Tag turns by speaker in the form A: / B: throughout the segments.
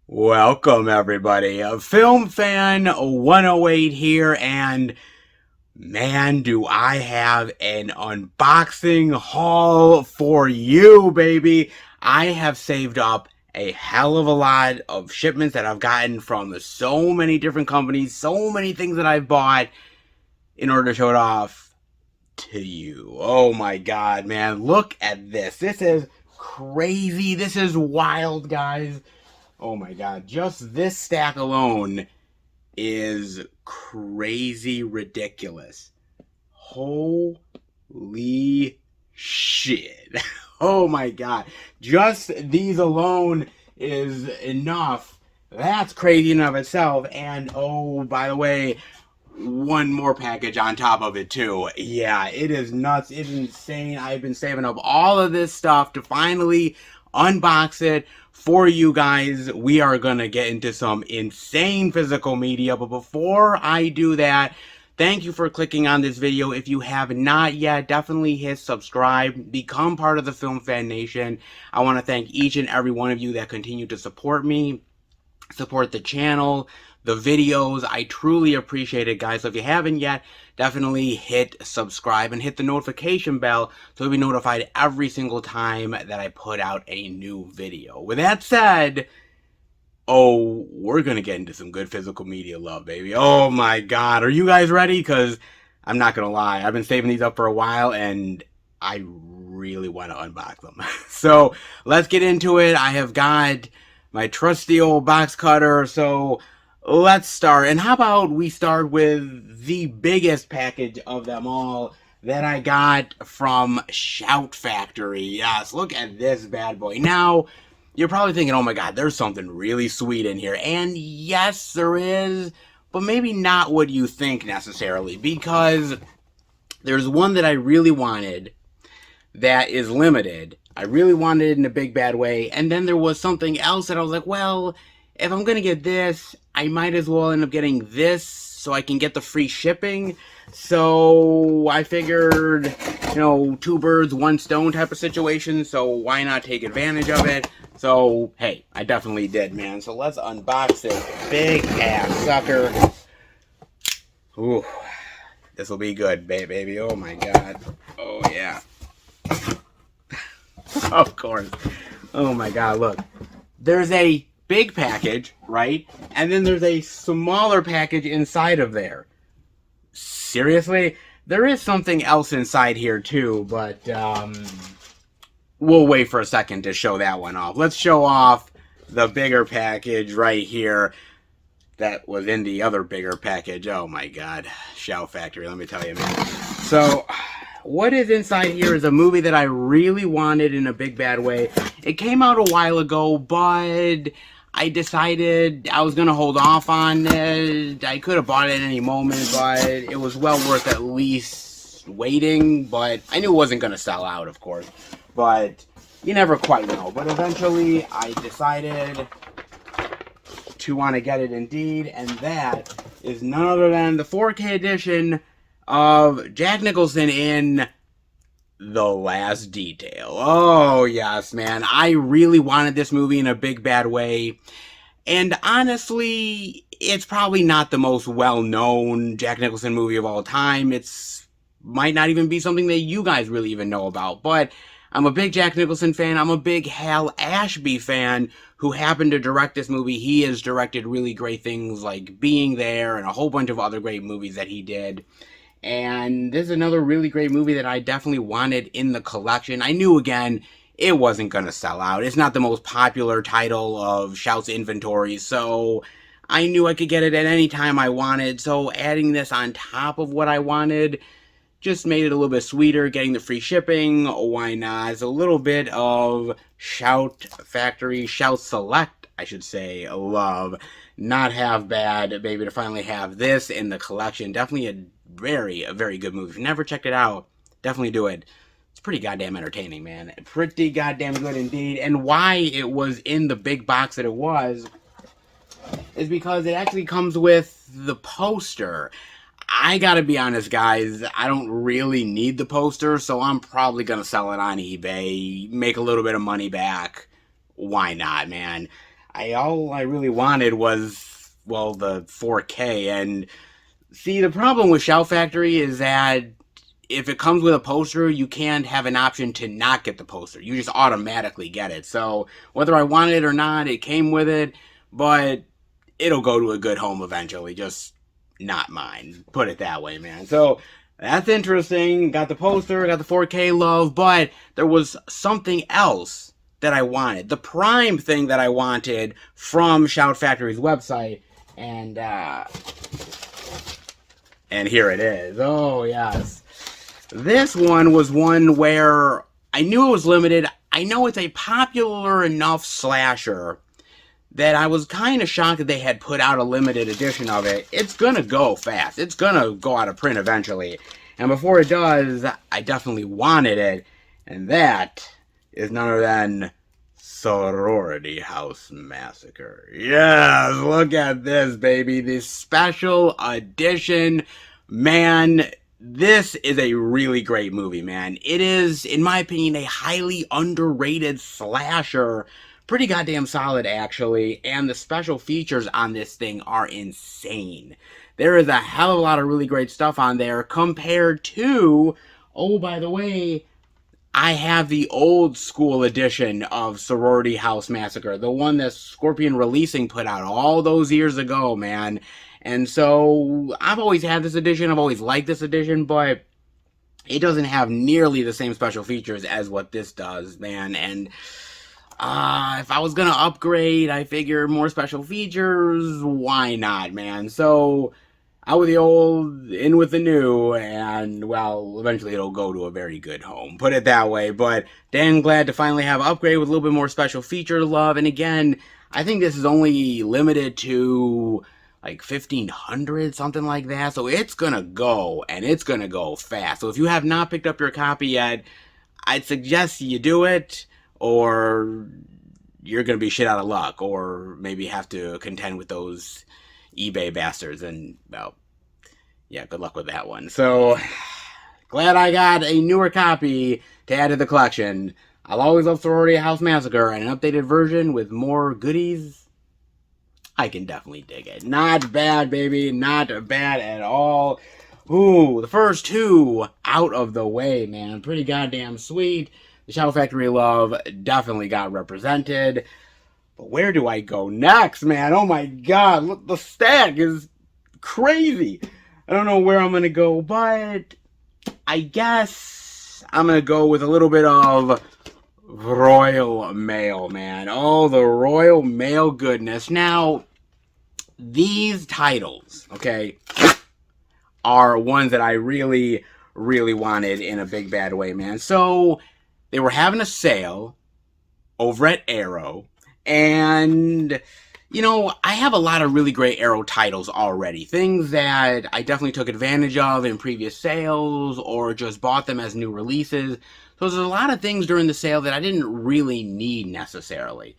A: Welcome, everybody. A Film Fan 108 here, and man, do I have an unboxing haul for you, baby. I have saved up a hell of a lot of shipments that I've gotten from so many different companies, so many things that I've bought in order to show it off to you. Oh my god, man. Look at this. This is crazy. This is wild, guys. Oh my god, just this stack alone is crazy ridiculous. Holy shit. Oh my god. Just these alone is enough. That's crazy in and of itself. And oh, by the way, one more package on top of it too. Yeah, it is nuts. It's insane. I've been saving up all of this stuff to finally unbox it for you guys. We are gonna get into some insane physical media, but before I do that, thank you for clicking on this video. If you have not yet, definitely hit subscribe, become part of the Film Fan Nation. I want to thank each and every one of you that continue to support me, support the channel, the videos. I truly appreciate it, guys. So if you haven't yet, definitely hit subscribe and hit the notification bell so you'll be notified every single time that I put out a new video. With that said, oh, we're gonna get into some good physical media love, baby. Oh my god, are you guys ready? Because I'm not gonna lie, I've been saving these up for a while and I really want to unbox them. So let's get into it. I have got my trusty old box cutter, so let's start. And how about we start with the biggest package of them all that I got from Shout Factory. Yes, look at this bad boy. Now, you're probably thinking, oh my god, there's something really sweet in here. And yes, there is, but maybe not what you think necessarily, because there's one that I really wanted that is limited. I really wanted it in a big bad way. And then there was something else that I was like, well, if I'm going to get this, I might as well end up getting this so I can get the free shipping. So I figured, two birds, one stone type of situation. So why not take advantage of it? So, hey, I definitely did, man. So let's unbox this big ass sucker. Ooh, this will be good, baby. Oh my god. Oh yeah. Of course. Oh my god, look. There's a big package, right? And then there's a smaller package inside of there. Seriously? There is something else inside here too, but we'll wait for a second to show that one off. Let's show off the bigger package right here that was in the other bigger package. Oh my god. Shout Factory, let me tell you, man. So what is inside here is a movie that I really wanted in a big bad way. It came out a while ago, but I decided I was going to hold off on it. I could have bought it at any moment, but it was well worth at least waiting. But I knew it wasn't going to sell out, of course. But you never quite know. But eventually I decided to want to get it indeed. And that is none other than the 4K edition of Jack Nicholson in The Last Detail. Oh, yes, man. I really wanted this movie in a big bad way. And honestly, it's probably not the most well-known Jack Nicholson movie of all time. It's might not even be something that you guys really even know about. But I'm a big Jack Nicholson fan. I'm a big Hal Ashby fan who happened to direct this movie. He has directed really great things like Being There and a whole bunch of other great movies that he did. And this is another really great movie that I definitely wanted in the collection. I knew, again, it wasn't going to sell out. It's not the most popular title of Shout's inventory, so I knew I could get it at any time I wanted. So adding this on top of what I wanted just made it a little bit sweeter. Getting the free shipping, why not? It's a little bit of Shout Factory, Shout Select, I should say, love. Not half bad, baby, to finally have this in the collection. Definitely a very good movie. If you never checked it out, definitely do it. It's pretty goddamn entertaining, man. Pretty goddamn good indeed. And why it was in the big box that it was is because it actually comes with the poster. I gotta be honest, guys, I don't really need the poster, so I'm probably gonna sell it on eBay, make a little bit of money back. Why not, man? all I really wanted was, well, the 4K. And see, the problem with Shout Factory is that if it comes with a poster, you can't have an option to not get the poster. You just automatically get it. So whether I wanted it or not, it came with it. But it'll go to a good home eventually. Just not mine. Put it that way, man. So that's interesting. Got the poster, got the 4K love, but there was something else that I wanted. The prime thing that I wanted from Shout Factory's website. And here it is. Oh, yes. This one was one where I knew it was limited. I know it's a popular enough slasher that I was kind of shocked that they had put out a limited edition of it. It's gonna go fast. It's gonna go out of print eventually. And before it does, I definitely wanted it. And that is none other than Sorority House Massacre. Yes, look at this, baby. This special edition. Man, this is a really great movie, man. It is, in my opinion, a highly underrated slasher. Pretty goddamn solid, actually. And the special features on this thing are insane. There is a hell of a lot of really great stuff on there compared to, oh, by the way, I have the old school edition of Sorority House Massacre. The one that Scorpion Releasing put out all those years ago, man. And so I've always had this edition. I've always liked this edition, but it doesn't have nearly the same special features as what this does, man. And if I was going to upgrade, I figure more special features, why not, man? So out with the old, in with the new, and, well, eventually it'll go to a very good home. Put it that way. But damn glad to finally have an upgrade with a little bit more special feature love. And again, I think this is only limited to like 1,500, something like that. So it's gonna go, and it's gonna go fast. So if you have not picked up your copy yet, I'd suggest you do it, or you're gonna be shit out of luck, or maybe have to contend with those eBay bastards. And, well, yeah, good luck with that one. So glad I got a newer copy to add to the collection. I'll always love Sorority House Massacre, and an updated version with more goodies, I can definitely dig it. Not bad, baby. Not bad at all. Ooh, the first two out of the way, man. Pretty goddamn sweet. The Shout Factory love definitely got represented. But where do I go next, man? Oh my god, look, the stack is crazy. I don't know where I'm going to go, but I guess I'm going to go with a little bit of Royal Mail, man. Oh, the Royal Mail goodness. Now, these titles, okay, are ones that I really, really wanted in a big bad way, man. So, they were having a sale over at Arrow, and, you know, I have a lot of really great Arrow titles already. Things that I definitely took advantage of in previous sales, or just bought them as new releases. So there's a lot of things during the sale that I didn't really need necessarily.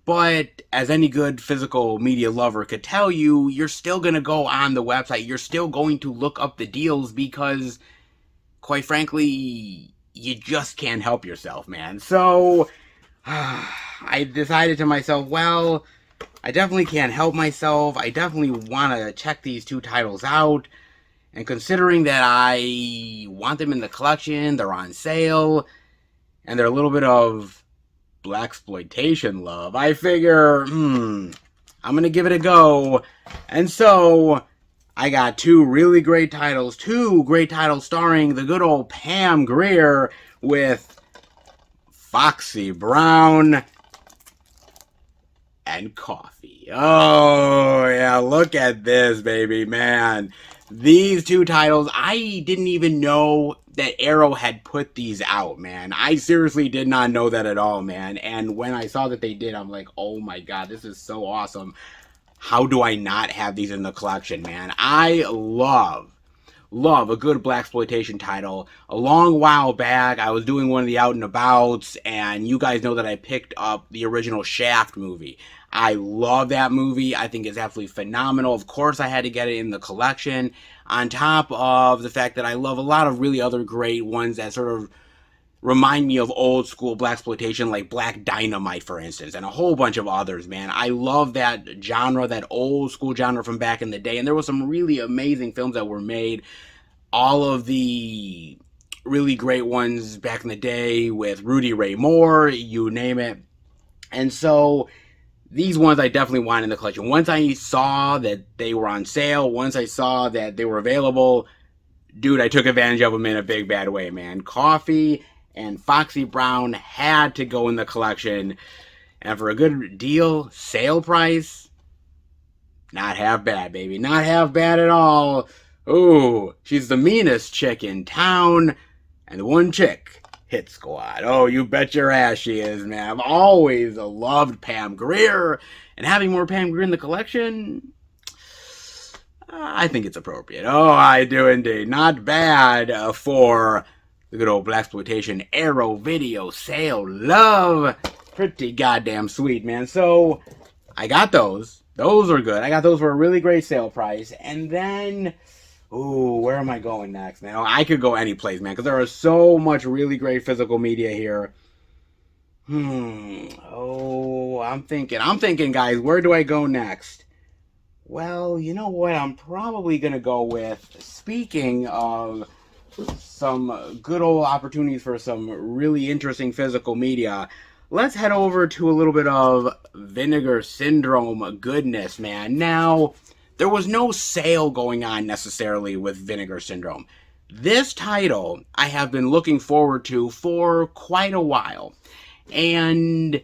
A: But as any good physical media lover could tell you, you're still going to go on the website. You're still going to look up the deals because, quite frankly, you just can't help yourself, man. So I decided to myself, well, I definitely can't help myself. I definitely want to check these two titles out. And considering that I want them in the collection, they're on sale, and they're a little bit of blaxploitation love, I figure, I'm going to give it a go. And so I got two really great titles starring the good old Pam Grier with Foxy Brown and Coffee. Oh, yeah, look at this, baby, man. These two titles, I didn't even know that Arrow had put these out, man. I seriously did not know that at all, man. And when I saw that they did, I'm like, oh my god, this is so awesome. How do I not have these in the collection, man? I love a good blaxploitation title. A long while back, I was doing one of the out and abouts, and you guys know that I picked up the original Shaft movie. I love that movie. I think it's absolutely phenomenal. Of course, I had to get it in the collection, on top of the fact that I love a lot of really other great ones that sort of remind me of old school blaxploitation, like Black Dynamite, for instance, and a whole bunch of others, man. I love that genre, that old school genre from back in the day, and there were some really amazing films that were made. All of the really great ones back in the day with Rudy Ray Moore, you name it. And so these ones I definitely want in the collection. Once I saw that they were on sale, once I saw that they were available, dude, I took advantage of them in a big bad way, man. Coffee and Foxy Brown had to go in the collection. And for a good deal, sale price, not half bad, baby. Not half bad at all. Ooh, she's the meanest chick in town. And the one chick, Hit Squad. Oh, you bet your ass she is, man. I've always loved Pam Grier. And having more Pam Grier in the collection, I think it's appropriate. Oh, I do indeed. Not bad for the good old blaxploitation Arrow video sale. Love. Pretty goddamn sweet, man. So, I got those. Those are good. I got those for a really great sale price. And then, ooh, where am I going next, man? I could go any place, man, because there is so much really great physical media here. Oh, I'm thinking, guys, where do I go next? Well, you know what? I'm probably going to go with, speaking of some good old opportunities for some really interesting physical media, let's head over to a little bit of Vinegar Syndrome goodness, man. Now, there was no sale going on necessarily with Vinegar Syndrome. This title I have been looking forward to for quite a while. And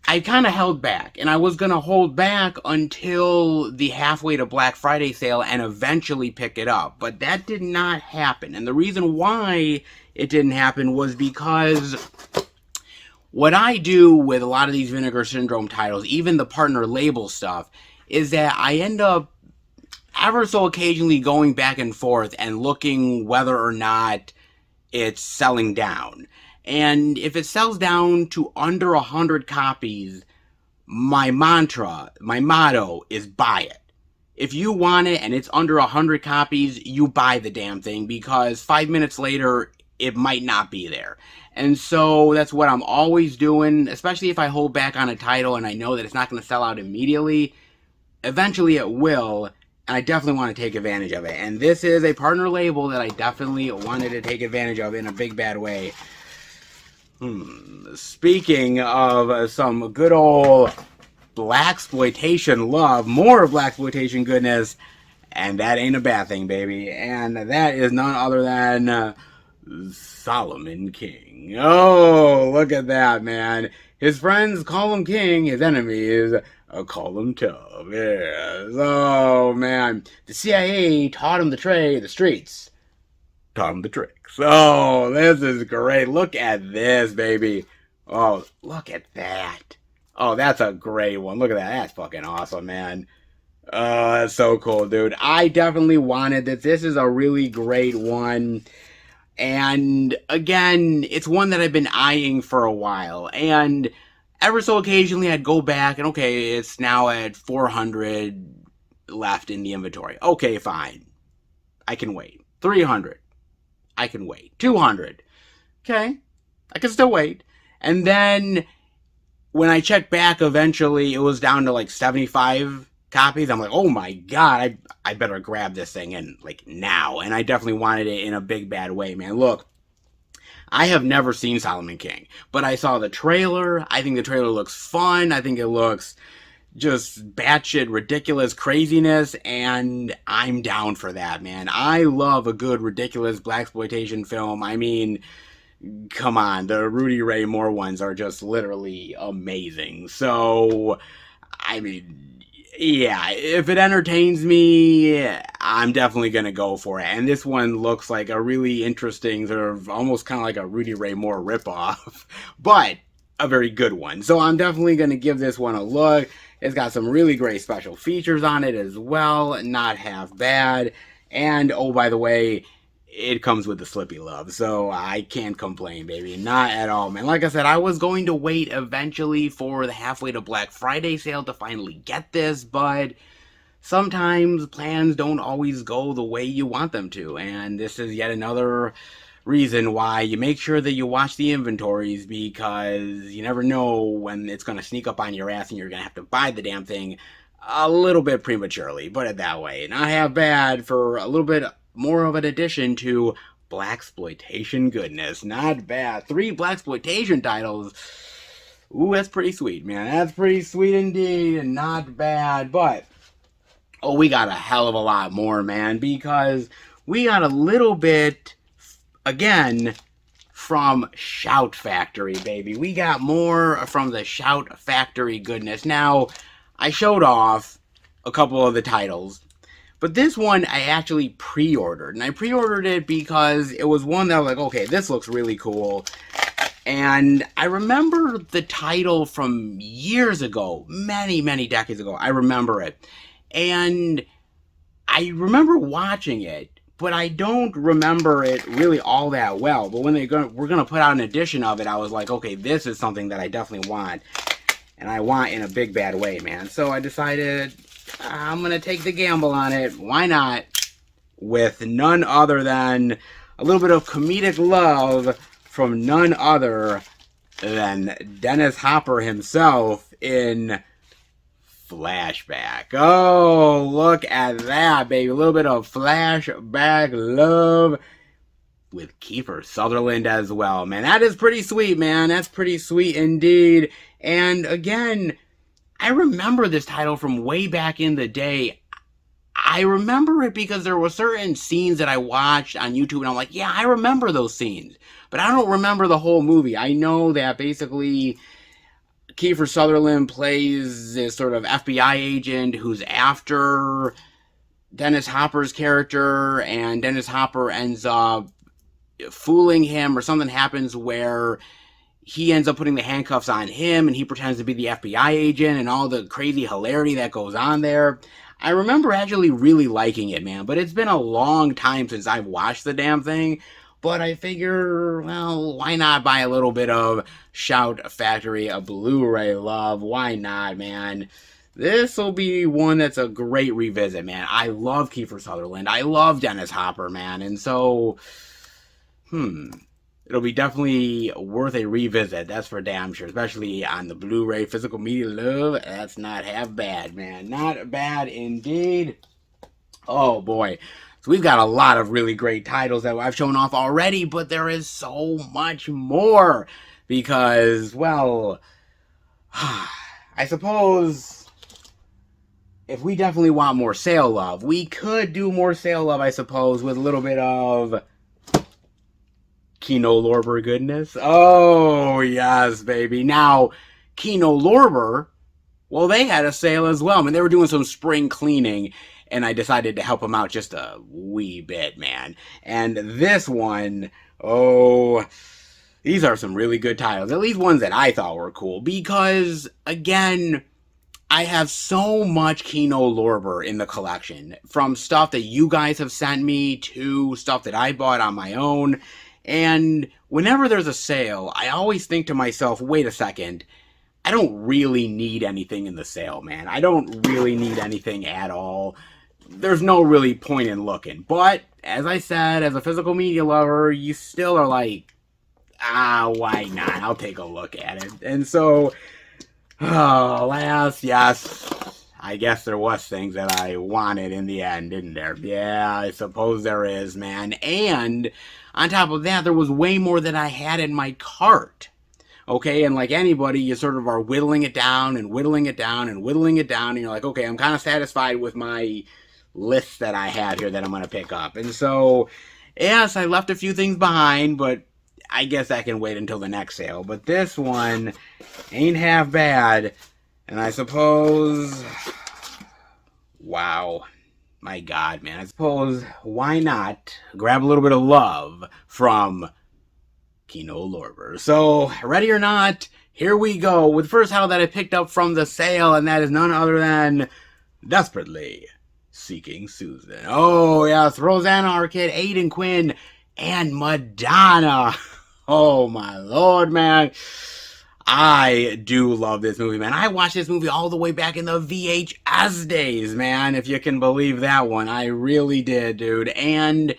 A: I kind of held back, and I was going to hold back until the halfway to Black Friday sale and eventually pick it up. But that did not happen. And the reason why it didn't happen was because what I do with a lot of these Vinegar Syndrome titles, even the partner label stuff, is that I end up ever so occasionally going back and forth and looking whether or not it's selling down. And if it sells down to under 100 copies, my motto is buy it. If you want it and it's under 100 copies, you buy the damn thing, because 5 minutes later, it might not be there. And so that's what I'm always doing, especially if I hold back on a title and I know that it's not going to sell out immediately. Eventually it will, and I definitely want to take advantage of it. And this is a partner label that I definitely wanted to take advantage of in a big bad way. Speaking of some good old blaxploitation love, more blaxploitation goodness, and that ain't a bad thing, baby. And that is none other than Solomon King. Oh, look at that, man. His friends call him king, his enemies call him tough. Yes. Oh, man. The CIA taught him the trade, the streets taught him the tricks. Oh, this is great. Look at this, baby. Oh, look at that. Oh, that's a great one. Look at that. That's fucking awesome, man. Oh, that's so cool, dude. I definitely wanted this. This is a really great one. And again, it's one that I've been eyeing for a while. And ever so occasionally I'd go back and, okay, it's now at 400 left in the inventory. Okay, fine. I can wait. 300. I can wait. 200. Okay. I can still wait. And then when I checked back, eventually it was down to like 75 copies. I'm like, oh my god, I better grab this thing and like now. And I definitely wanted it in a big bad way, man. Look, I have never seen Solomon King, but I saw the trailer. I think the trailer looks fun. I think it looks just batshit ridiculous craziness, and I'm down for that, man. I love a good ridiculous blaxploitation film. I mean, come on, the Rudy Ray Moore ones are just literally amazing. So, I mean, yeah, if it entertains me, I'm definitely gonna go for it. And this one looks like a really interesting, sort of almost kind of like a Rudy Ray Moore ripoff, but a very good one. So I'm definitely gonna give this one a look. It's got some really great special features on it as well, not half bad. And, oh, by the way, it comes with the Slippy Love, so I can't complain, baby. Not at all, man. Like I said, I was going to wait eventually for the halfway to Black Friday sale to finally get this, but sometimes plans don't always go the way you want them to, and this is yet another reason why you make sure that you watch the inventories, because you never know when it's going to sneak up on your ass and you're going to have to buy the damn thing a little bit prematurely. Put it that way. Not half bad for a little bit more of an addition to blaxploitation goodness. Not bad. 3 blaxploitation titles. Ooh, that's pretty sweet, man. That's pretty sweet indeed, and not bad. But, oh, we got a hell of a lot more, man, because we got a little bit, again, from Shout Factory, baby. We got more from the Shout Factory goodness. Now, I showed off a couple of the titles, but this one I actually pre-ordered. And I pre-ordered it because it was one that I was like, okay, this looks really cool. And I remember the title from years ago, many, many decades ago. I remember it. And I remember watching it, but I don't remember it really all that well. But when we're going to put out an edition of it, I was like, okay, this is something that I definitely want. And I want in a big bad way, man. So I decided I'm going to take the gamble on it. Why not? With none other than a little bit of comedic love from none other than Dennis Hopper himself in Flashback. Oh, look at that, baby. A little bit of flashback love with Kiefer Sutherland as well, man. That is pretty sweet, man. That's pretty sweet indeed. And again, I remember this title from way back in the day. I remember it because there were certain scenes that I watched on YouTube, and I'm like, yeah, I remember those scenes. But I don't remember the whole movie. I know that basically Kiefer Sutherland plays this sort of FBI agent who's after Dennis Hopper's character, and Dennis Hopper ends up fooling him, or something happens where he ends up putting the handcuffs on him, and he pretends to be the FBI agent, and all the crazy hilarity that goes on there. I remember actually really liking it, man, but it's been a long time since I've watched the damn thing. But I figure, well, why not buy a little bit of Shout Factory, a Blu-ray love? Why not, man? This will be one that's a great revisit, man. I love Kiefer Sutherland. I love Dennis Hopper, man. And so, it'll be definitely worth a revisit. That's for damn sure. Especially on the Blu-ray physical media love. That's not half bad, man. Not bad indeed. Oh, boy. So we've got a lot of really great titles that I've shown off already, but there is so much more. Because, well, I suppose if we definitely want more sale love, we could do more sale love, I suppose, with a little bit of Kino lorber goodness. Oh, yes, baby. Now, Kino lorber, well, they had a sale as well. I mean, they were doing some spring cleaning, and I decided to help them out just a wee bit, man. And this one, oh, these are some really good titles. At least ones that I thought were cool. Because, again, I have so much Kino lorber in the collection. From stuff that you guys have sent me to stuff that I bought on my own. And whenever there's a sale, I always think to myself, wait a second, I don't really need anything in the sale, man. I don't really need anything at all. There's no really point in looking. But, as I said, as a physical media lover, you still are like, why not? I'll take a look at it. And so, alas, yes, I guess there was things that I wanted in the end, didn't there? Yeah, I suppose there is, man. And on top of that, there was way more than I had in my cart. Okay, and like anybody, you sort of are whittling it down and whittling it down and whittling it down, and you're like, okay, I'm kind of satisfied with my list that I had here that I'm going to pick up. And so, yes, I left a few things behind, but I guess I can wait until the next sale. But this one ain't half bad, and I suppose, wow, my God, man, I suppose, why not grab a little bit of love from Kino lorber. So, ready or not, here we go with the first title that I picked up from the sale, and that is none other than Desperately Seeking Susan. Oh, yes, Rosanna Arquette, Aidan Quinn, and Madonna. Oh, my Lord, man. I do love this movie, man. I watched this movie all the way back in the VHS days, man, if you can believe that one. I really did, dude. And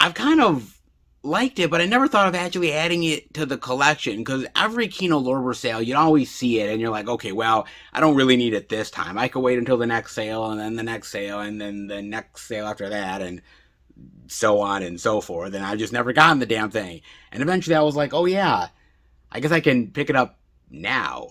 A: I've kind of liked it, but I never thought of actually adding it to the collection, because every Kino lorber sale, you'd always see it, and you're like, okay, well, I don't really need it this time. I could wait until the next sale, and then the next sale, and then the next sale after that, and so on and so forth, and I've just never gotten the damn thing. And eventually I was like, oh yeah, I guess I can pick it up now.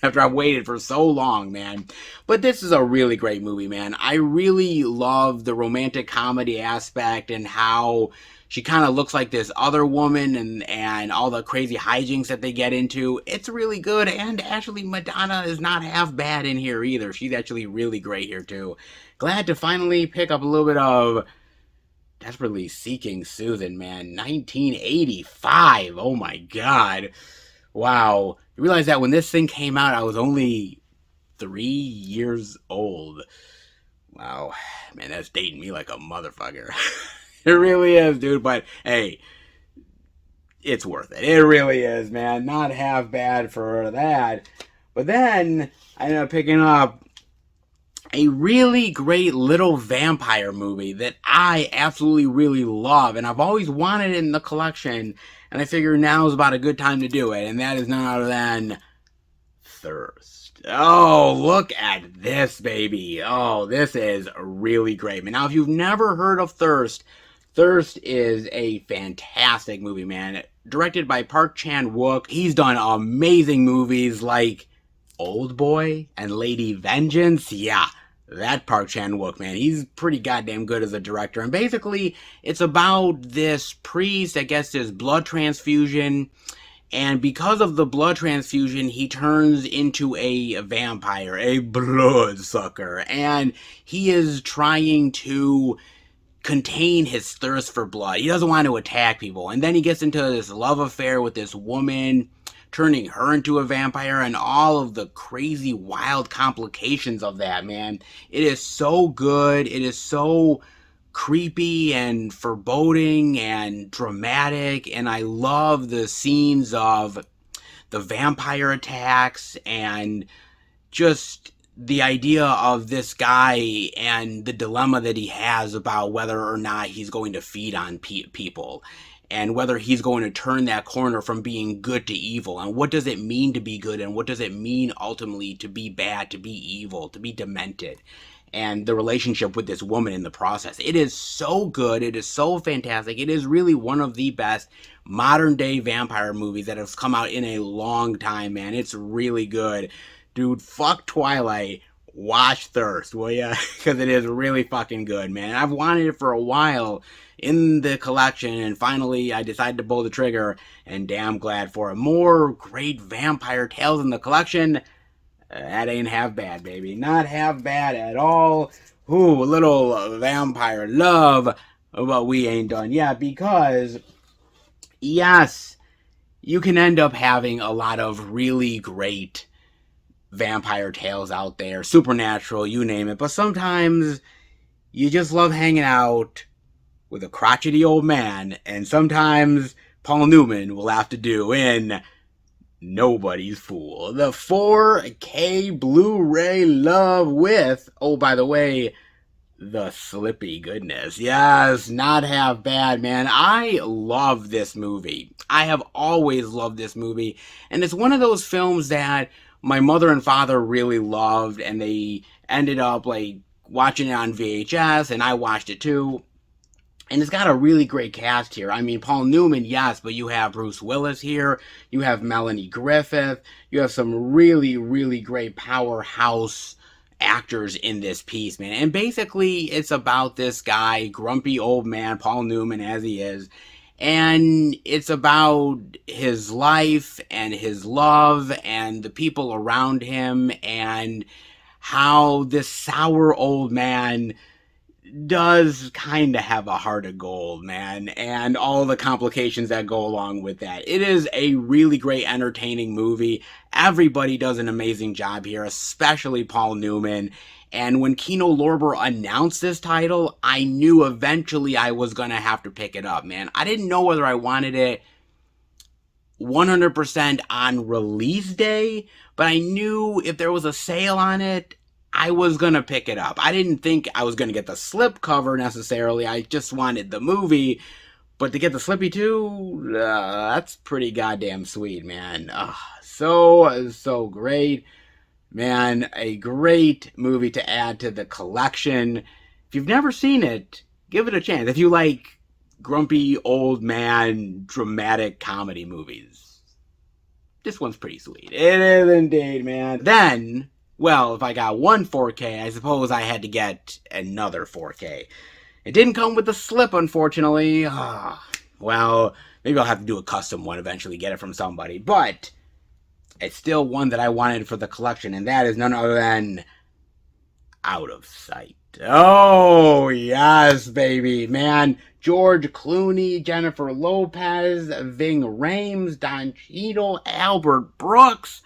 A: After I've waited for so long, man. But this is a really great movie, man. I really love the romantic comedy aspect and how she kind of looks like this other woman, and all the crazy hijinks that they get into. It's really good, and actually Madonna is not half bad in here either. She's actually really great here too. Glad to finally pick up a little bit of Desperately Seeking Susan, man. 1985. Oh my god. Wow. You realize that when this thing came out, I was only 3 years old. Wow. Man, that's dating me like a motherfucker. It really is, dude. But hey, it's worth it. It really is, man. Not half bad for that. But then I ended up picking up a really great little vampire movie that I absolutely really love, and I've always wanted it in the collection, and I figure now is about a good time to do it, and that is none other than Thirst. Oh, look at this, baby. Oh, this is really great, man. Now, if you've never heard of Thirst, Thirst is a fantastic movie, man. Directed by Park Chan-wook. He's done amazing movies like Old Boy and Lady Vengeance. Yeah, that Park Chan-wook, man. He's pretty goddamn good as a director. And basically, it's about this priest that gets this blood transfusion. And because of the blood transfusion, he turns into a vampire, a bloodsucker. And he is trying to contain his thirst for blood. He doesn't want to attack people. And then he gets into this love affair with this woman, turning her into a vampire, and all of the crazy, wild complications of that, man. It is so good. It is so creepy and foreboding and dramatic, and I love the scenes of the vampire attacks and just the idea of this guy and the dilemma that he has about whether or not he's going to feed on people, and whether he's going to turn that corner from being good to evil, and what does it mean to be good, and what does it mean ultimately to be bad, to be evil, to be demented, and the relationship with this woman in the process. It is so good. It is so fantastic. It is really one of the best modern day vampire movies that has come out in a long time, man. It's really good. Dude, fuck Twilight. Watch Thirst, will ya? Because it is really fucking good, man. I've wanted it for a while in the collection, and finally I decided to pull the trigger, and damn glad for it. More great vampire tales in the collection. That ain't half bad, baby. Not half bad at all. Ooh, a little vampire love, but we ain't done yet, because, yes, you can end up having a lot of really great vampire tales out there, supernatural, you name it, but sometimes you just love hanging out with a crotchety old man, and sometimes Paul Newman will have to do in Nobody's Fool, the 4K Blu-ray love with, oh, by the way, the slippy goodness. Yes, not half bad, man. I love this movie. I have always loved this movie, and it's one of those films that my mother and father really loved, and they ended up like watching it on VHS, and I watched it too. And it's got a really great cast here. I mean, Paul Newman, yes, but you have Bruce Willis here. You have Melanie Griffith. You have some really, really great powerhouse actors in this piece, man. And basically, it's about this guy, grumpy old man, Paul Newman as he is. And it's about his life and his love and the people around him, and how this sour old man does kind of have a heart of gold, man, and all the complications that go along with that. It is a really great, entertaining movie. Everybody does an amazing job here, especially Paul Newman. And when Kino lorber announced this title, I knew eventually I was going to have to pick it up, man. I didn't know whether I wanted it 100% on release day, but I knew if there was a sale on it, I was going to pick it up. I didn't think I was going to get the slip cover necessarily. I just wanted the movie. But to get the Slippy too, that's pretty goddamn sweet, man. So great. Man, a great movie to add to the collection. If you've never seen it, give it a chance. If you like grumpy old man dramatic comedy movies, this one's pretty sweet. It is indeed, man. Then, well, if I got one 4K, I suppose I had to get another 4K. It didn't come with the slip, unfortunately. Well, maybe I'll have to do a custom one eventually, get it from somebody. But it's still one that I wanted for the collection, and that is none other than Out of Sight. Oh, yes, baby. Man, George Clooney, Jennifer Lopez, Ving Rhames, Don Cheadle, Albert Brooks.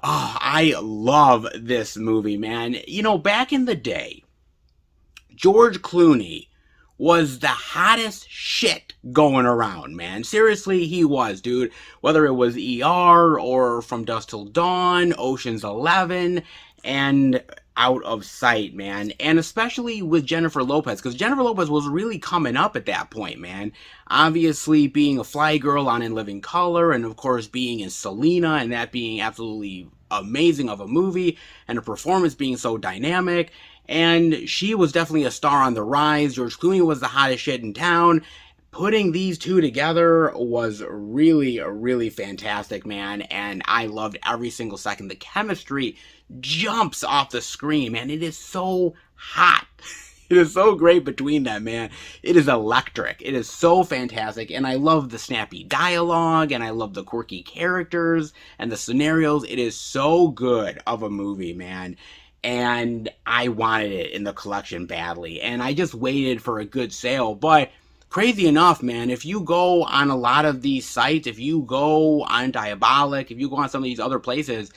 A: Oh, I love this movie, man. You know, back in the day, George Clooney was the hottest shit going around, man. Seriously, he was, dude. Whether it was ER or From Dusk Till Dawn, Ocean's 11, and Out of Sight, man. And especially with Jennifer Lopez, because Jennifer Lopez was really coming up at that point, man. Obviously, being a fly girl on In Living Color, and of course being in Selena, and that being absolutely amazing of a movie, and her performance being so dynamic. And she was definitely a star on the rise. George Clooney was the hottest shit in town. Putting these two together was really, really fantastic, man. And I loved every single second. The chemistry jumps off the screen, man. It is so hot. It is so great between them, man. It is electric. It is so fantastic. And I love the snappy dialogue. And I love the quirky characters and the scenarios. It is so good of a movie, man. And I wanted it in the collection badly. And I just waited for a good sale. But crazy enough, man, if you go on a lot of these sites, if you go on Diabolic, if you go on some of these other places,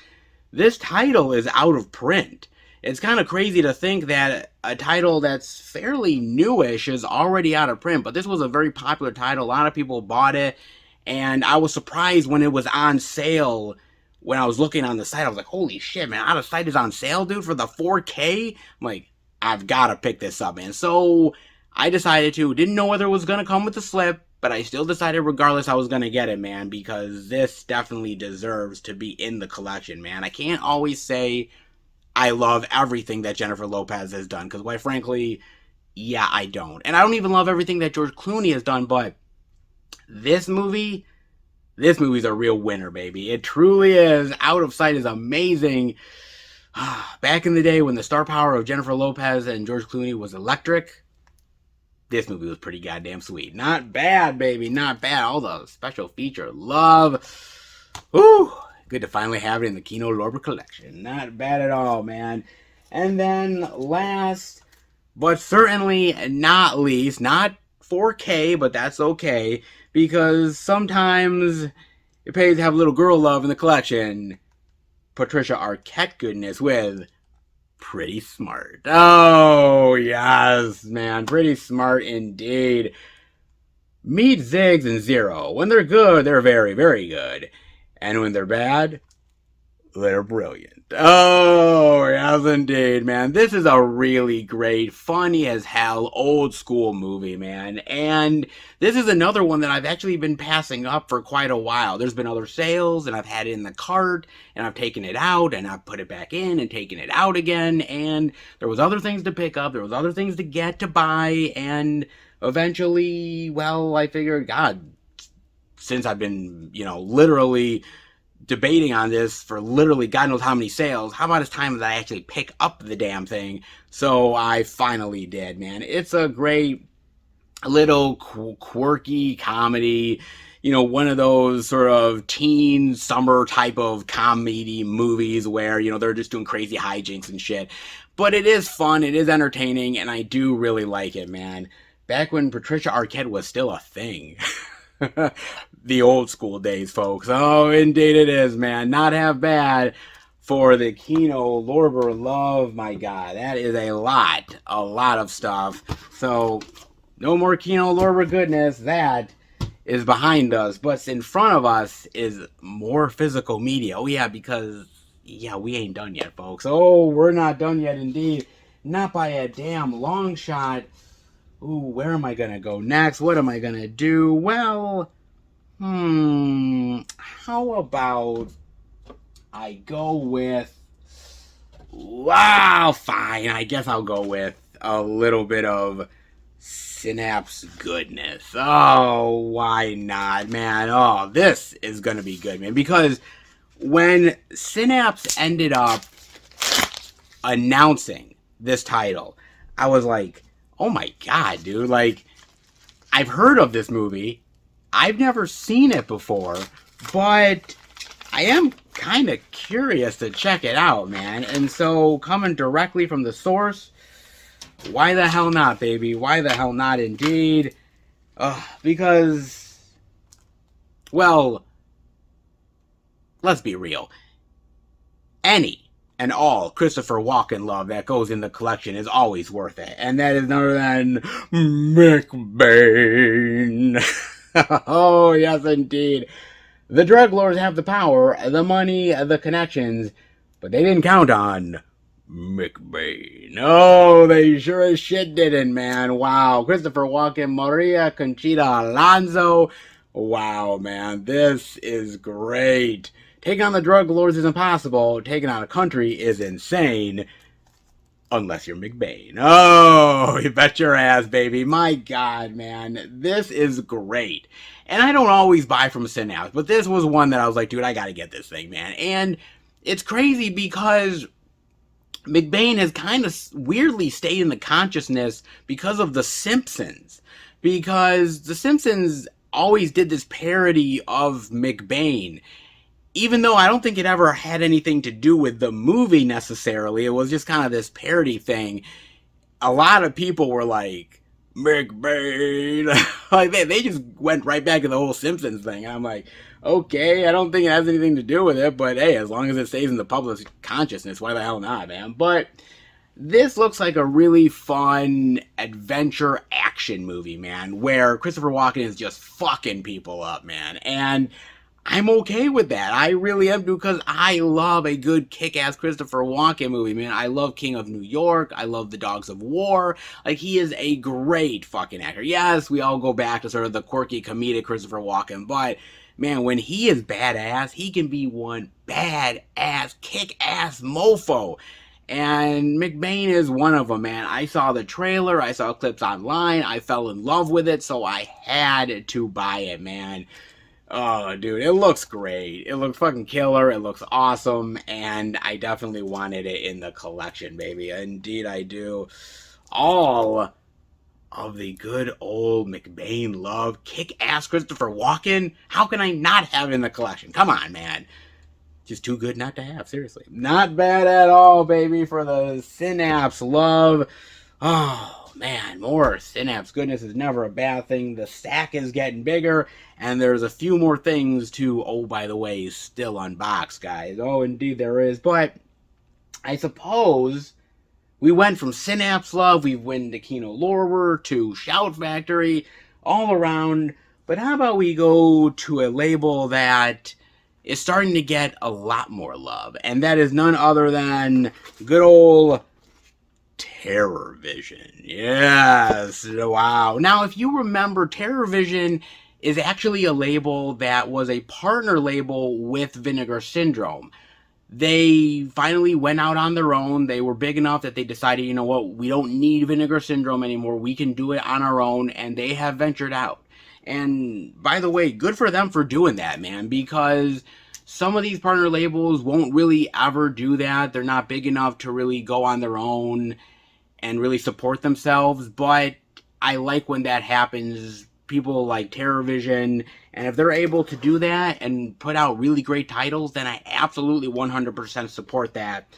A: this title is out of print. It's kind of crazy to think that a title that's fairly newish is already out of print. But this was a very popular title. A lot of people bought it. And I was surprised when it was on sale. When I was looking on the site, I was like, holy shit, man, Out of Sight is on sale, dude, for the 4K? I'm like, I've got to pick this up, man. So I decided to. Didn't know whether it was going to come with the slip, but I still decided regardless I was going to get it, man, because this definitely deserves to be in the collection, man. I can't always say I love everything that Jennifer Lopez has done, because quite frankly, yeah, I don't. And I don't even love everything that George Clooney has done, but this movie's a real winner, baby. It truly is. Out of Sight is amazing. Back in the day when the star power of Jennifer Lopez and George Clooney was electric, this movie was pretty goddamn sweet. Not bad, baby. Not bad. All the special feature love. Woo! Good to finally have it in the Kino lorber collection. Not bad at all, man. And then last, but certainly not least, not 4K, but that's okay, because sometimes it pays to have a little girl love in the collection. Patricia Arquette goodness with Pretty Smart. Oh, yes, man. Pretty Smart indeed. Meet Ziggs and Zero. When they're good, they're very, very good. And when they're bad, they're brilliant. Oh, yes, indeed, man. This is a really great, funny as hell, old school movie, man. And this is another one that I've actually been passing up for quite a while. There's been other sales, and I've had it in the cart, and I've taken it out, and I've put it back in, and taken it out again. And there was other things to pick up. There was other things to get, to buy. And eventually, well, I figured, God, since I've been, literally debating on this for literally God knows how many sales, how about it's time that I actually pick up the damn thing? So I finally did, man. It's a great little quirky comedy, one of those sort of teen summer type of comedy movies where, they're just doing crazy hijinks and shit. But it is fun, it is entertaining, and I do really like it, man. Back when Patricia Arquette was still a thing. The old school days, folks. Oh, indeed it is, man. Not half bad for the Kino lorber love. My God, that is a lot of stuff. So, no more Kino lorber goodness. That is behind us. But in front of us is more physical media. Oh, yeah, because, we ain't done yet, folks. Oh, we're not done yet, indeed. Not by a damn long shot. Ooh, where am I gonna go next? What am I gonna do? Well, how about I go with... Wow, fine. I guess I'll go with a little bit of Synapse goodness. Oh, why not, man? Oh, this is gonna be good, man. Because when Synapse ended up announcing this title, I was like, oh my god, dude. Like, I've heard of this movie. I've never seen it before, but I am kind of curious to check it out, man. And so, coming directly from the source, why the hell not, baby? Why the hell not, indeed? Because, well, let's be real. Any and all Christopher Walken love that goes in the collection is always worth it. And that is none other than McBain. Oh, yes, indeed. The drug lords have the power, the money, the connections, but they didn't count on McBain. Oh, they sure as shit didn't, man. Wow. Christopher Walken, Maria Conchita Alonso. Wow, man. This is great. Taking on the drug lords is impossible. Taking on a country is insane. Unless you're McBain. Oh, you bet your ass, baby. My God, man. This is great. And I don't always buy from Synapse, but this was one that I was like, dude, I gotta get this thing, man. And it's crazy because McBain has kind of weirdly stayed in the consciousness because of The Simpsons. Because The Simpsons always did this parody of McBain. Even though I don't think it ever had anything to do with the movie necessarily, it was just kind of this parody thing. A lot of people were like, McBain. Like, they just went right back to the whole Simpsons thing. And I'm like, okay, I don't think it has anything to do with it, but hey, as long as it stays in the public consciousness, why the hell not, man? But this looks like a really fun adventure action movie, man, where Christopher Walken is just fucking people up, man. And I'm okay with that. I really am, because I love a good kick-ass Christopher Walken movie, man. I love King of New York. I love The Dogs of War. Like, he is a great fucking actor. Yes, we all go back to sort of the quirky comedic Christopher Walken, but man, when he is badass, he can be one badass, kick-ass mofo. And McBain is one of them, man. I saw the trailer. I saw clips online. I fell in love with it, so I had to buy it, man. Oh, dude, it looks great. It looks fucking killer. It looks awesome. And I definitely wanted it in the collection, baby. Indeed, I do. All of the good old McBain love. Kick-ass Christopher Walken. How can I not have it in the collection? Come on, man. Just too good not to have, seriously. Not bad at all, baby, for the Synapse love. Oh, man, more Synapse goodness is never a bad thing. The stack is getting bigger, and there's a few more things to, oh, by the way, still unbox, guys. Oh, indeed there is. But I suppose we went from Synapse love, we went to Kino lorber, to Shout Factory, all around. But how about we go to a label that is starting to get a lot more love, and that is none other than good old Terror Vision. Yes, wow. Now, if you remember, Terror Vision is actually a label that was a partner label with Vinegar Syndrome. They finally went out on their own. They were big enough that they decided, you know what, we don't need Vinegar Syndrome anymore. We can do it on our own, and they have ventured out. And by the way, good for them for doing that, man, because some of these partner labels won't really ever do that. They're not big enough to really go on their own and really support themselves, but I like when that happens. People like Terror Vision, and if they're able to do that and put out really great titles, then I absolutely 100% support that.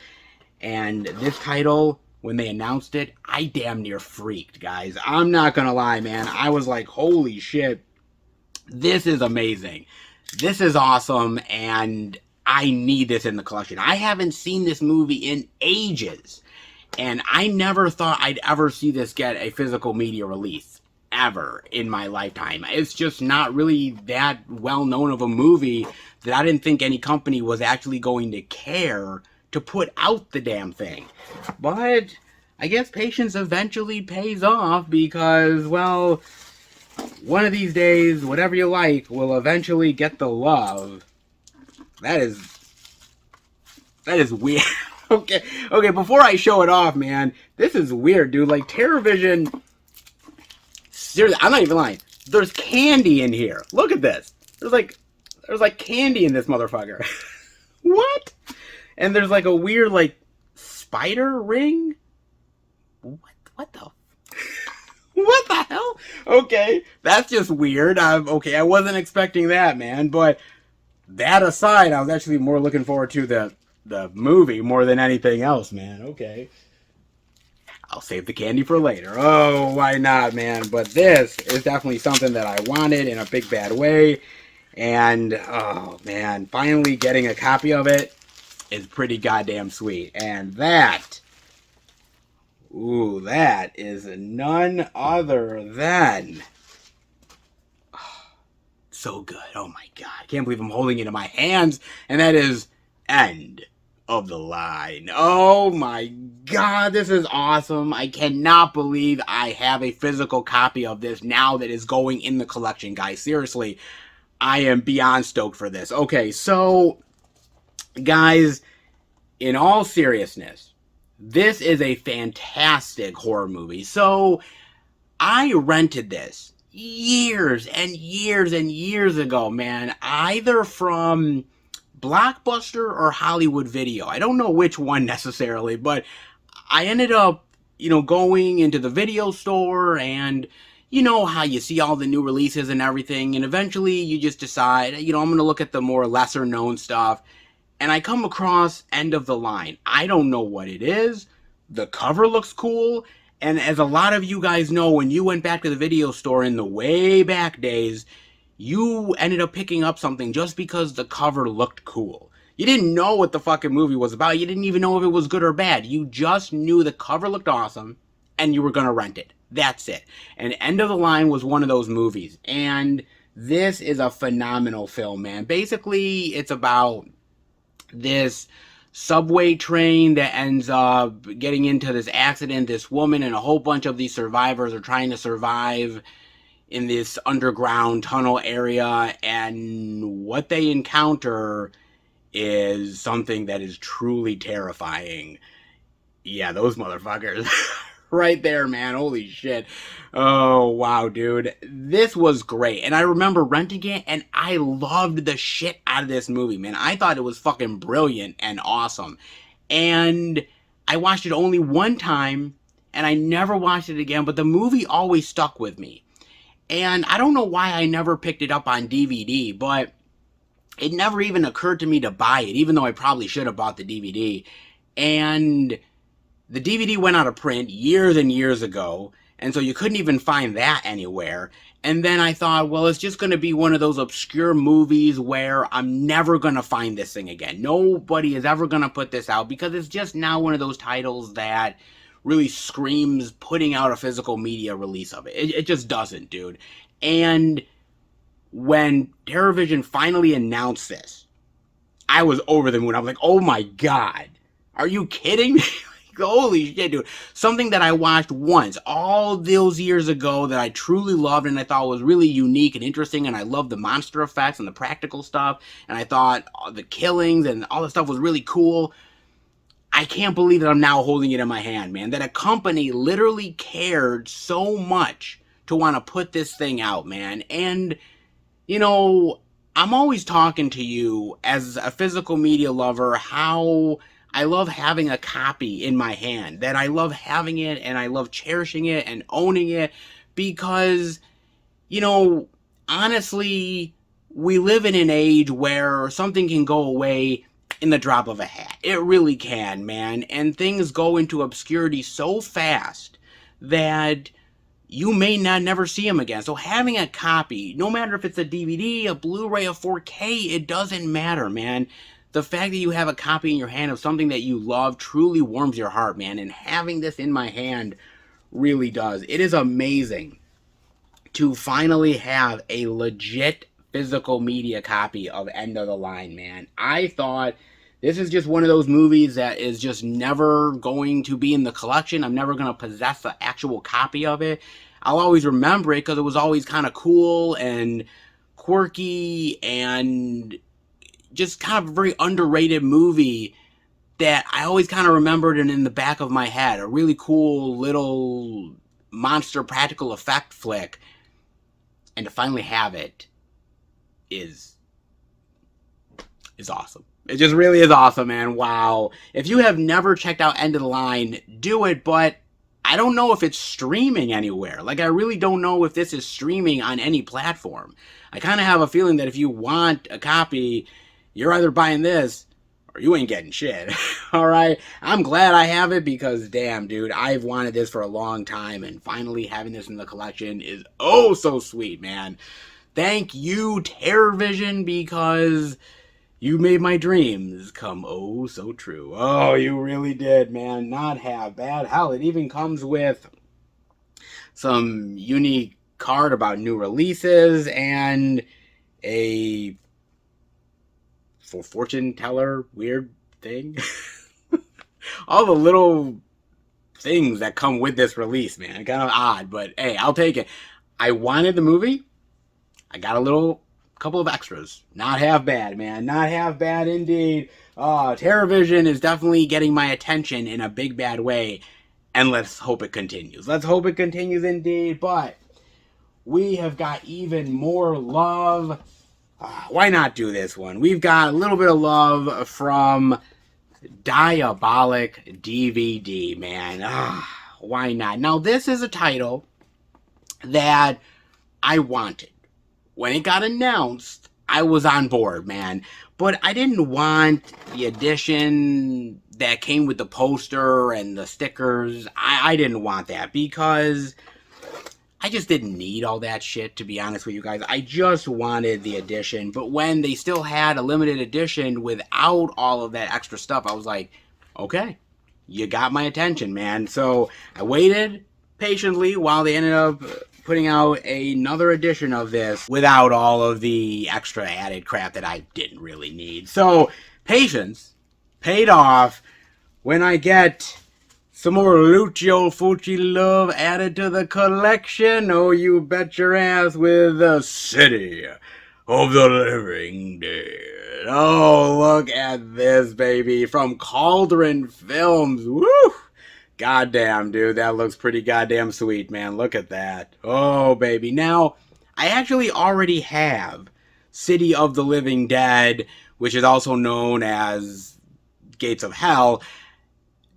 A: And this title, when they announced it, I damn near freaked, guys. I'm not gonna lie, man. I was like, holy shit, this is amazing. This is awesome, and I need this in the collection. I haven't seen this movie in ages, and I never thought I'd ever see this get a physical media release, ever, in my lifetime. It's just not really that well-known of a movie that I didn't think any company was actually going to care to put out the damn thing. But I guess patience eventually pays off because, well, one of these days, whatever you like will eventually get the love. That is weird. Okay, before I show it off, man, this is weird, dude. Like, TerraVision, seriously, I'm not even lying. There's candy in here. Look at this. There's like candy in this motherfucker. What? And there's like a weird, like, spider ring? What the? What the hell? Okay, that's just weird. Okay, I wasn't expecting that, man. But that aside, I was actually more looking forward to the movie more than anything else, man. Okay. I'll save the candy for later. Oh, why not, man? But this is definitely something that I wanted in a big bad way. And, oh, man, finally getting a copy of it is pretty goddamn sweet. And that, ooh, that is none other than, oh, so good. Oh, my God. I can't believe I'm holding it in my hands. And that is End of the Line. Oh my God, this is awesome. I cannot believe I have a physical copy of this now that is going in the collection, guys. Seriously, I am beyond stoked for this. Okay, so, guys, in all seriousness, this is a fantastic horror movie. So, I rented this years and years and years ago, man, either from Blockbuster or Hollywood Video. I don't know which one necessarily, but I ended up, going into the video store, and you know how you see all the new releases and everything, and eventually you just decide, I'm going to look at the more lesser known stuff, and I come across End of the Line. I don't know what it is. The cover looks cool, and as a lot of you guys know, when you went back to the video store in the way back days, you ended up picking up something just because the cover looked cool. You didn't know what the fucking movie was about. You didn't even know if it was good or bad. You just knew the cover looked awesome and you were going to rent it. That's it. And End of the Line was one of those movies. And this is a phenomenal film, man. Basically, it's about this subway train that ends up getting into this accident. This woman and a whole bunch of these survivors are trying to survive in this underground tunnel area, and what they encounter is something that is truly terrifying. Yeah, those motherfuckers. Right there, man. Holy shit. Oh, wow, dude. This was great. And I remember renting it, and I loved the shit out of this movie, man. I thought it was fucking brilliant and awesome. And I watched it only one time, and I never watched it again, but the movie always stuck with me. And I don't know why I never picked it up on DVD, but it never even occurred to me to buy it, even though I probably should have bought the DVD. And the DVD went out of print years and years ago, and so you couldn't even find that anywhere. And then I thought, well, it's just going to be one of those obscure movies where I'm never going to find this thing again. Nobody is ever going to put this out because it's just now one of those titles that really screams putting out a physical media release of it. It just doesn't, dude. And when TerraVision finally announced this, I was over the moon. I was like, oh my God, are you kidding me? Holy shit, dude. Something that I watched once all those years ago that I truly loved and I thought was really unique and interesting, and I loved the monster effects and the practical stuff, and I thought the killings and all the stuff was really cool. I can't believe that I'm now holding it in my hand, man. That a company literally cared so much to want to put this thing out, man. And, I'm always talking to you as a physical media lover how I love having a copy in my hand. That I love having it and I love cherishing it and owning it because, honestly, we live in an age where something can go away in the drop of a hat. It really can, man. And things go into obscurity so fast that you may not never see them again. So having a copy, no matter if it's a DVD, a Blu-ray, a 4K, it doesn't matter, man. The fact that you have a copy in your hand of something that you love truly warms your heart, man. And having this in my hand really does. It is amazing to finally have a legit physical media copy of End of the Line, man. I thought This is just one of those movies that is just never going to be in the collection. I'm never going to possess the actual copy of it. I'll always remember it because it was always kind of cool and quirky and just kind of a very underrated movie that I always kind of remembered and in the back of my head. A really cool little monster practical effect flick. And to finally have it is awesome. It just really is awesome, man. Wow. If you have never checked out End of the Line, do it, but I don't know if it's streaming anywhere. Like, I really don't know if this is streaming on any platform. I kind of have a feeling that if you want a copy, you're either buying this or you ain't getting shit. All right? I'm glad I have it because, damn, dude, I've wanted this for a long time, and finally having this in the collection is oh so sweet, man. Thank you, TerrorVision, because you made my dreams come oh so true. Oh, you really did, man. Not half bad. Hell, it even comes with some unique card about new releases and a fortune teller weird thing. All the little things that come with this release, man. Kind of odd, but hey, I'll take it. I wanted the movie. I got a couple of extras. Not half bad, man. Not half bad indeed. TerrorVision is definitely getting my attention in a big bad way, and let's hope it continues. Let's hope it continues indeed, but we have got even more love. Why not do this one? We've got a little bit of love from Diabolic DVD, man. Why not? Now, this is a title that I wanted. When it got announced, I was on board, man. But I didn't want the edition that came with the poster and the stickers. I didn't want that because I just didn't need all that shit, to be honest with you guys. I just wanted the edition. But when they still had a limited edition without all of that extra stuff, I was like, okay, you got my attention, man. So I waited patiently while they ended up putting out another edition of this without all of the extra added crap that I didn't really need. So patience paid off when I get some more Lucio Fulci love added to the collection. Oh, you bet your ass, with the City of the Living Dead. Oh, look at this, baby. From Cauldron Films. Woo! Goddamn, dude. That looks pretty goddamn sweet, man. Look at that. Oh, baby. Now, I actually already have City of the Living Dead, which is also known as Gates of Hell.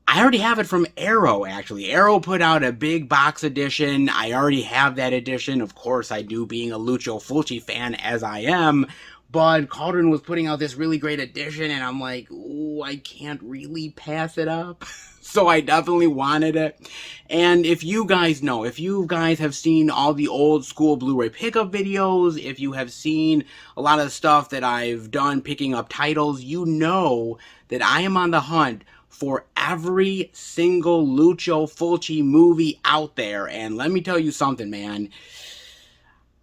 A: I already have it from Arrow, actually. Arrow put out a big box edition. I already have that edition. Of course I do, being a Lucio Fulci fan as I am. But Cauldron was putting out this really great edition, and I'm like, ooh, I can't really pass it up. So I definitely wanted it. And if you guys know, if you guys have seen all the old school Blu-ray pickup videos, if you have seen a lot of the stuff that I've done picking up titles, you know that I am on the hunt for every single Lucio Fulci movie out there. And let me tell you something, man.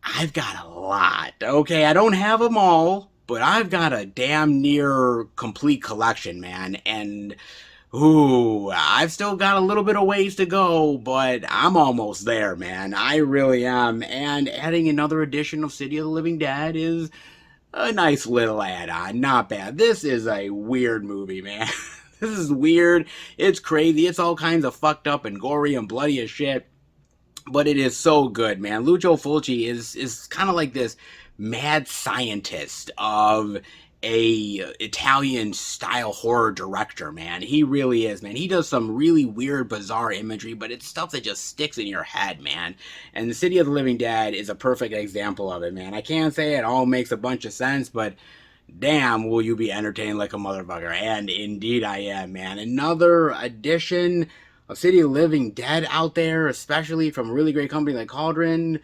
A: I've got a lot, okay? I don't have them all, but I've got a damn near complete collection, man. And, ooh, I've still got a little bit of ways to go, but I'm almost there, man. I really am. And adding another edition of City of the Living Dead is a nice little add-on. Not bad. This is a weird movie, man. This is weird. It's crazy. It's all kinds of fucked up and gory and bloody as shit. But it is so good, man. Lucio Fulci is kind of like this mad scientist of a Italian style horror director, man. He really is, man. He does some really weird, bizarre imagery, but it's stuff that just sticks in your head, man. And the City of the Living Dead is a perfect example of it, man. I can't say it all makes a bunch of sense, but damn, will you be entertained like a motherfucker. And indeed I am, man. Another edition of City of the Living Dead out there, especially from a really great company like Cauldron.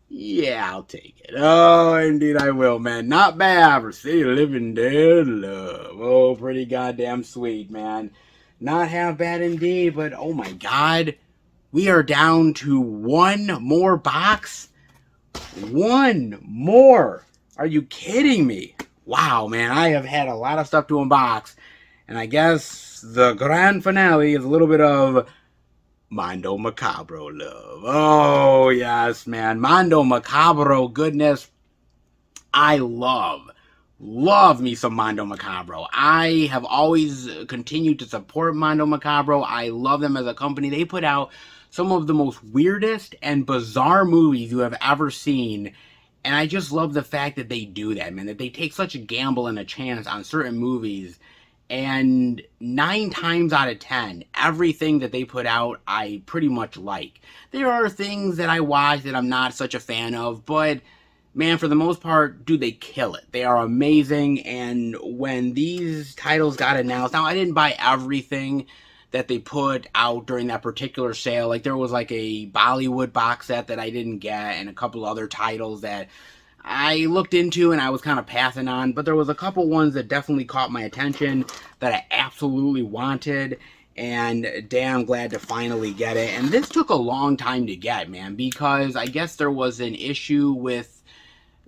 A: Yeah, I'll take it. Oh, indeed I will, man. Not bad for City of the Living Dead love. Oh, pretty goddamn sweet, man. Not half bad indeed, but oh my god. We are down to one more box. One more. Are you kidding me? wow, man, I have had a lot of stuff to unbox, and I guess the grand finale is a little bit of Mondo Macabro love. Oh, yes, man. Mondo Macabro goodness. I love me some Mondo Macabro. I have always continued to support Mondo Macabro. I love them as a company. They put out some of the most weirdest and bizarre movies you have ever seen. And I just love the fact that they do that, man. That they take such a gamble and a chance on certain movies. And 9 times out of 10, everything that they put out, I pretty much like. There are things that I watch that I'm not such a fan of, but man, for the most part, dude, they kill it. They are amazing. And when these titles got announced, now I didn't buy everything that they put out during that particular sale. Like there was like a Bollywood box set that I didn't get, and a couple other titles that I looked into and I was kind of passing on, but there was a couple ones that definitely caught my attention that I absolutely wanted, and damn glad to finally get it. And this took a long time to get, man, because I guess there was an issue with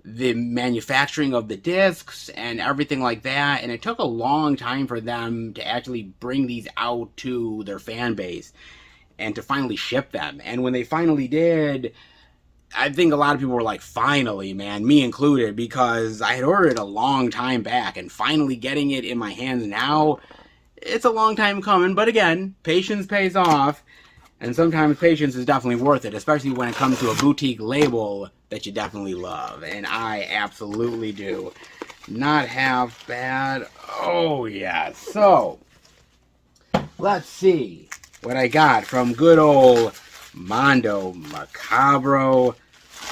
A: the manufacturing of the discs and everything like that, and it took a long time for them to actually bring these out to their fan base and to finally ship them. And when they finally did, I think a lot of people were like, finally, man, me included, because I had ordered it a long time back, and finally getting it in my hands now, it's a long time coming. But again, patience pays off, and sometimes patience is definitely worth it, especially when it comes to a boutique label that you definitely love, and I absolutely do. Not half bad. Oh, yeah. So, let's see what I got from good old Mondo Macabro.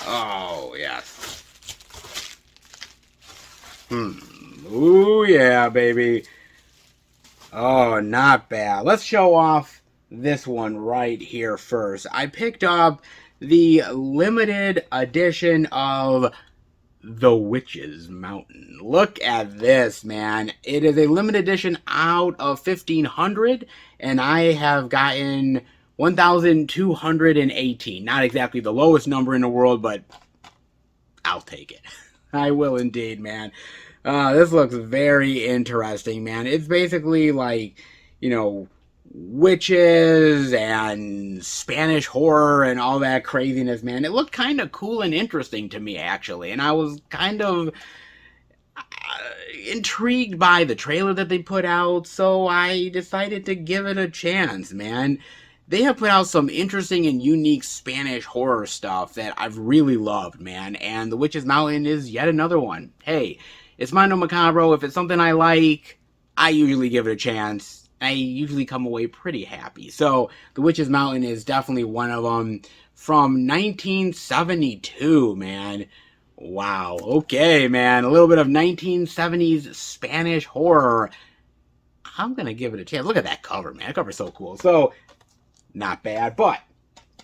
A: Oh, yes. Ooh, yeah, baby. Oh, not bad. Let's show off this one right here first. I picked up the limited edition of The Witch's Mountain. Look at this, man. It is a limited edition out of 1,500, and I have gotten 1,218. Not exactly the lowest number in the world, but I'll take it. I will indeed, man. This looks very interesting, man. It's basically like, you know, witches and Spanish horror and all that craziness, man. It looked kind of cool and interesting to me, actually. And I was kind of intrigued by the trailer that they put out, so I decided to give it a chance, man. They have put out some interesting and unique Spanish horror stuff that I've really loved, man. And The Witch's Mountain is yet another one. Hey, it's Mondo Macabro. If it's something I like, I usually give it a chance. I usually come away pretty happy. So, The Witch's Mountain is definitely one of them from 1972, man. Wow. Okay, man. A little bit of 1970s Spanish horror. I'm going to give it a chance. Look at that cover, man. That cover's so cool. So, not bad. But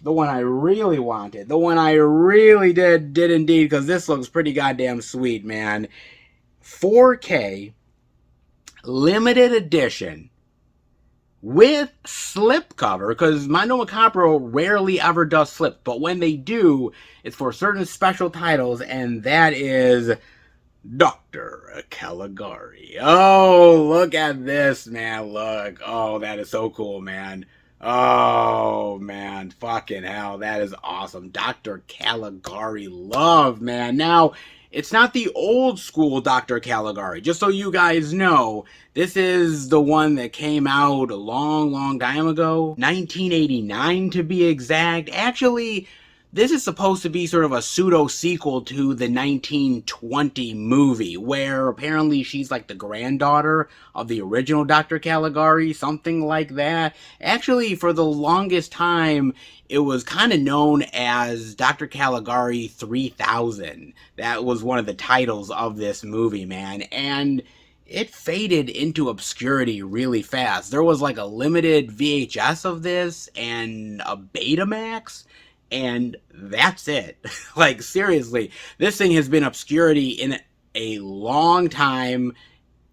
A: the one I really wanted, the one I really did indeed, because this looks pretty goddamn sweet, man. 4K limited edition with slipcover, because Mondo Macabro rarely ever does slip, but when they do, it's for certain special titles, and that is Dr. Caligari. Oh, look at this, man. Look. Oh, that is so cool, man. Oh, man. Fucking hell. That is awesome. Dr. Caligari love, man. Now, it's not the old school Dr. Caligari. Just so you guys know, this is the one that came out a long time ago. 1989 to be exact. Actually, this is supposed to be sort of a pseudo-sequel to the 1920 movie, where apparently she's like the granddaughter of the original Dr. Caligari, something like that. Actually, for the longest time, it was kind of known as Dr. Caligari 3000. That was one of the titles of this movie, man. And it faded into obscurity really fast. There was like a limited VHS of this and a Betamax, and that's it. Like, seriously, this thing has been obscurity in a long time,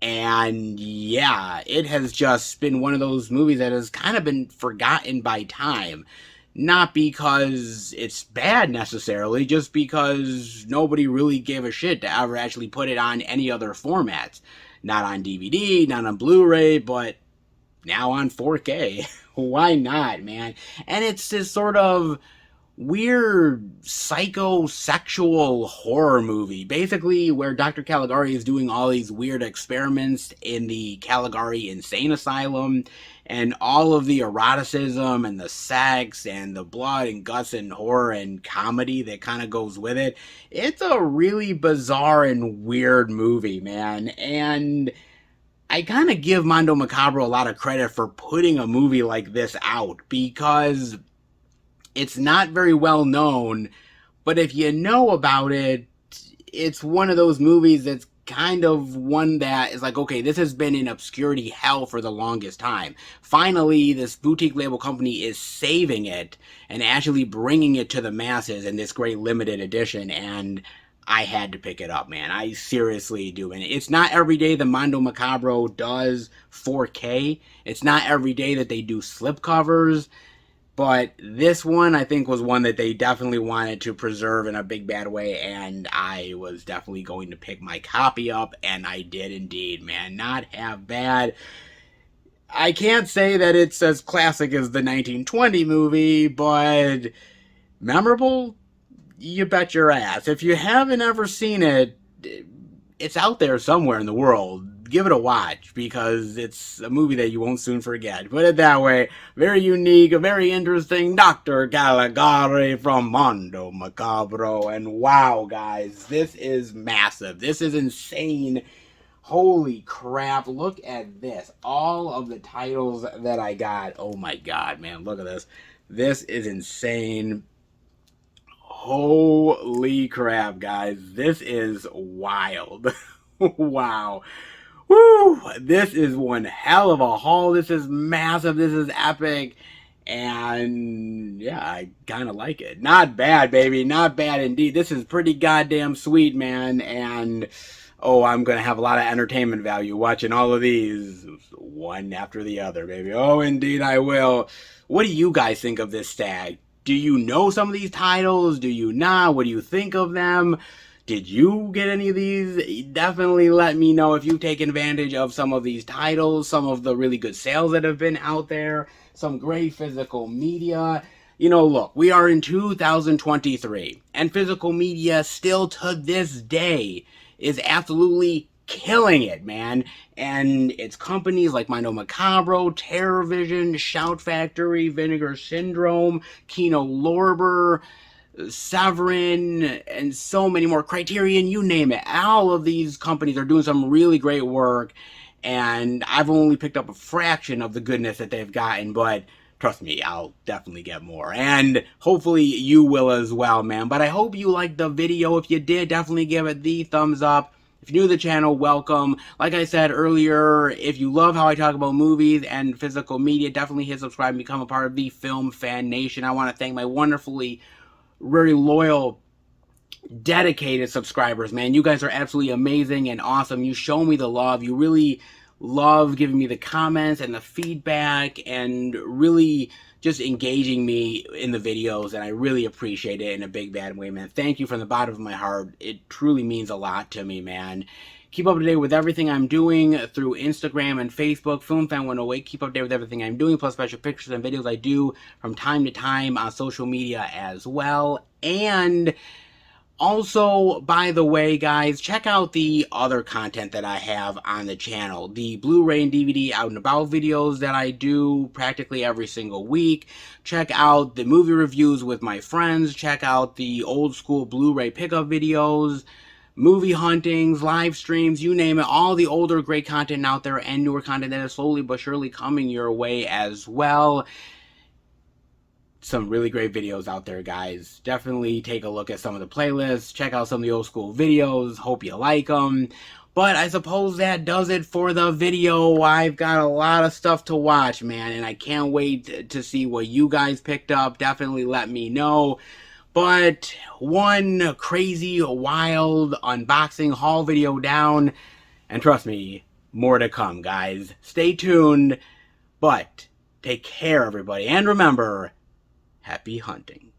A: and yeah, it has just been one of those movies that has kind of been forgotten by time. Not because it's bad necessarily, just because nobody really gave a shit to ever actually put it on any other formats. Not on DVD, not on Blu-ray, but now on 4K. Why not, man? And it's this sort of weird psychosexual horror movie, basically, where Dr. Caligari is doing all these weird experiments in the Caligari Insane Asylum, and all of the eroticism and the sex and the blood and guts and horror and comedy that kind of goes with it. It's a really bizarre and weird movie, man. And I kind of give Mondo Macabro a lot of credit for putting a movie like this out, because it's not very well known, but if you know about it, it's one of those movies that's kind of one that is like, okay, this has been in obscurity hell for the longest time. Finally, this boutique label company is saving it and actually bringing it to the masses in this great limited edition, and I had to pick it up, man. I seriously do. And it's not every day the Mondo Macabro does 4K. It's not every day that they do slipcovers. But this one, I think, was one that they definitely wanted to preserve in a big bad way, and I was definitely going to pick my copy up, and I did indeed, man. Not half bad. I can't say that it's as classic as the 1920 movie, but memorable? You bet your ass. If you haven't ever seen it, it's out there somewhere in the world. Give it a watch, because it's a movie that you won't soon forget. Put it that way. Very unique, very interesting. Dr. Caligari from Mondo Macabro. And wow, guys, this is massive. This is insane. Holy crap. Look at this. All of the titles that I got. Oh my god, man. Look at this. This is insane. Holy crap, guys. This is wild. Wow. Woo! This is one hell of a haul. This is massive. This is epic. And yeah, I kind of like it. Not bad, baby. Not bad indeed. This is pretty goddamn sweet, man. And oh, I'm going to have a lot of entertainment value watching all of these one after the other, baby. Oh, indeed I will. What do you guys think of this stag? Do you know some of these titles? Do you not? What do you think of them? Did you get any of these? Definitely let me know if you've taken advantage of some of these titles, some of the really good sales that have been out there, some great physical media. You know, look, we are in 2023, and physical media still to this day is absolutely killing it, man. And it's companies like Mondo Macabro, Terror Vision, Shout Factory, Vinegar Syndrome, Kino Lorber, Severin, and so many more, Criterion, you name it. All of these companies are doing some really great work, and I've only picked up a fraction of the goodness that they've gotten, but trust me, I'll definitely get more, and hopefully you will as well, man. But I hope you liked the video. If you did, definitely give it the thumbs up. If you're new to the channel, welcome. Like I said earlier, if you love how I talk about movies and physical media, definitely hit subscribe and become a part of the Film Fan Nation. I want to thank my wonderfully very loyal, dedicated subscribers, man. You guys are absolutely amazing and awesome. You show me the love. You really love giving me the comments and the feedback and really just engaging me in the videos, and I really appreciate it in a big bad way, man. Thank you from the bottom of my heart. It truly means a lot to me, man. Keep up to date with everything I'm doing through Instagram and Facebook, FilmFan108. Keep up to date with everything I'm doing, plus special pictures and videos I do from time to time on social media as well. And also, by the way, guys, check out the other content that I have on the channel. The Blu-ray and DVD out and about videos that I do practically every single week. Check out the movie reviews with my friends. Check out the old school Blu-ray pickup videos, movie huntings, live streams, you name it. All the older great content out there and newer content that is slowly but surely coming your way as well. Some really great videos out there, guys. Definitely take a look at some of the playlists. Check out some of the old school videos. Hope you like them. But I suppose that does it for the video. I've got a lot of stuff to watch, man, and I can't wait to see what you guys picked up. Definitely let me know. But one crazy, wild unboxing haul video down. And trust me, more to come, guys. Stay tuned. But take care, everybody. And remember, happy hunting.